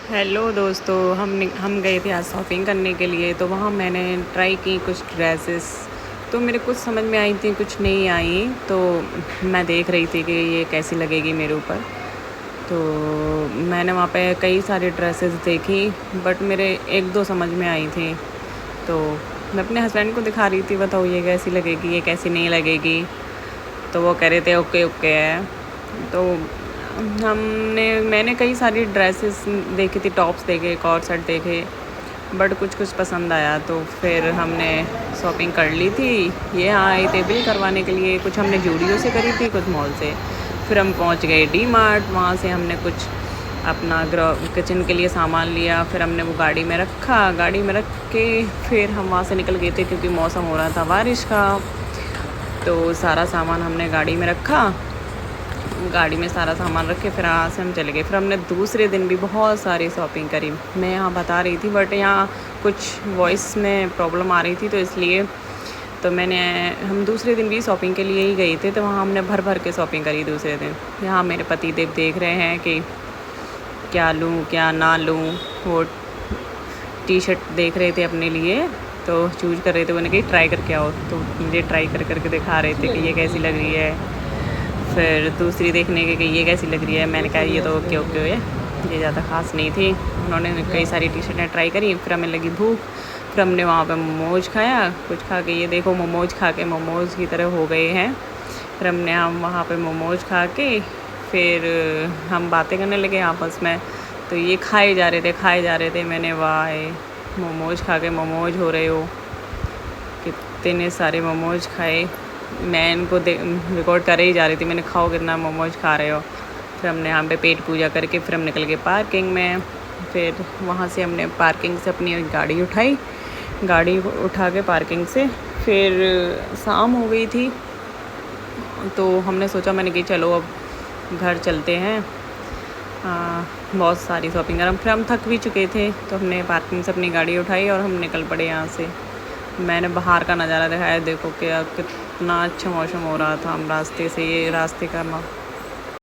Hello दोस्तों, हम गए थे आज शॉपिंग करने के लिए। तो वहाँ मैंने ट्राई की कुछ ड्रेसेस। तो मेरे कुछ समझ में आई थी, कुछ नहीं आई। तो मैं देख रही थी कि ये कैसी लगेगी मेरे ऊपर। तो मैंने वहाँ पे कई सारी ड्रेसेस देखी, बट मेरे एक दो समझ में आई थी। तो मैं अपने हस्बैंड को दिखा रही थी, बताओ ये कैसी लगेगी, ये कैसी नहीं लगेगी। तो वो कह रहे थे ओके ओके है। तो मैंने कई सारी ड्रेसेस देखी थी, टॉप्स देखे, कॉर्ड सेट देखे, बट कुछ कुछ पसंद आया। तो फिर हमने शॉपिंग कर ली थी। ये यहाँ आए थे बिल करवाने के लिए। कुछ हमने जूडियो से करी थी, कुछ मॉल से। फिर हम पहुँच गए डी मार्ट। वहाँ से हमने कुछ अपना किचन के लिए सामान लिया। फिर हमने वो गाड़ी में रखा। गाड़ी में रख के फिर हम वहाँ से निकल गए थे, क्योंकि मौसम हो रहा था बारिश का। तो सारा सामान हमने गाड़ी में रखा। गाड़ी में सारा सामान रख के फिर यहाँ से हम चले गए। फिर हमने दूसरे दिन भी बहुत सारी शॉपिंग करी। मैं यहाँ बता रही थी, बट यहाँ कुछ वॉइस में प्रॉब्लम आ रही थी, तो इसलिए तो हम दूसरे दिन भी शॉपिंग के लिए ही गए थे। तो वहाँ हमने भर भर के शॉपिंग करी दूसरे दिन। यहाँ मेरे पति देव देख रहे हैं कि क्या लूँ क्या ना लूँ। वो टी शर्ट देख रहे थे अपने लिए, तो चूज कर रहे थे। उन्हें कहीं ट्राई करके आओ, तो मुझे ट्राई कर करके दिखा रहे थे कि ये कैसी लग रही है। फिर दूसरी देखने के कि ये कैसी लग रही है। मैंने कहा ये तो ओके ओके है, ये ज़्यादा ख़ास नहीं थी। उन्होंने कई सारी टी शर्टें ट्राई करी। फिर हमें लगी भूख। फिर हमने वहाँ पे मोमोज खाया। कुछ खा के, ये देखो मोमोज खा के मोमोज की तरह हो गए हैं। फिर हम वहाँ पे मोमोज खा के फिर हम बातें करने लगे आपस में। तो ये खाए जा रहे थे। मैंने वाह, मोमोज खा के मोमोज हो रहे हो, कितने सारे मोमोज खाए। मैं इनको रिकॉर्ड करे ही जा रही थी, मैंने खाओ कितना मोमोज खा रहे हो। फिर हमने यहाँ पे पेट पूजा करके फिर हम निकल गए पार्किंग में। फिर वहाँ से हमने पार्किंग से अपनी गाड़ी उठाई। गाड़ी उठा के पार्किंग से फिर शाम हो गई थी। तो हमने सोचा, मैंने कि चलो अब घर चलते हैं। बहुत सारी शॉपिंग कर, फिर हम थक भी चुके थे। तो हमने पार्किंग से अपनी गाड़ी उठाई और हम निकल पड़े यहाँ से। मैंने बाहर का नज़ारा दिखाया, देखो क्या कितना अच्छा मौसम हो रहा था। हम रास्ते से, ये रास्ते का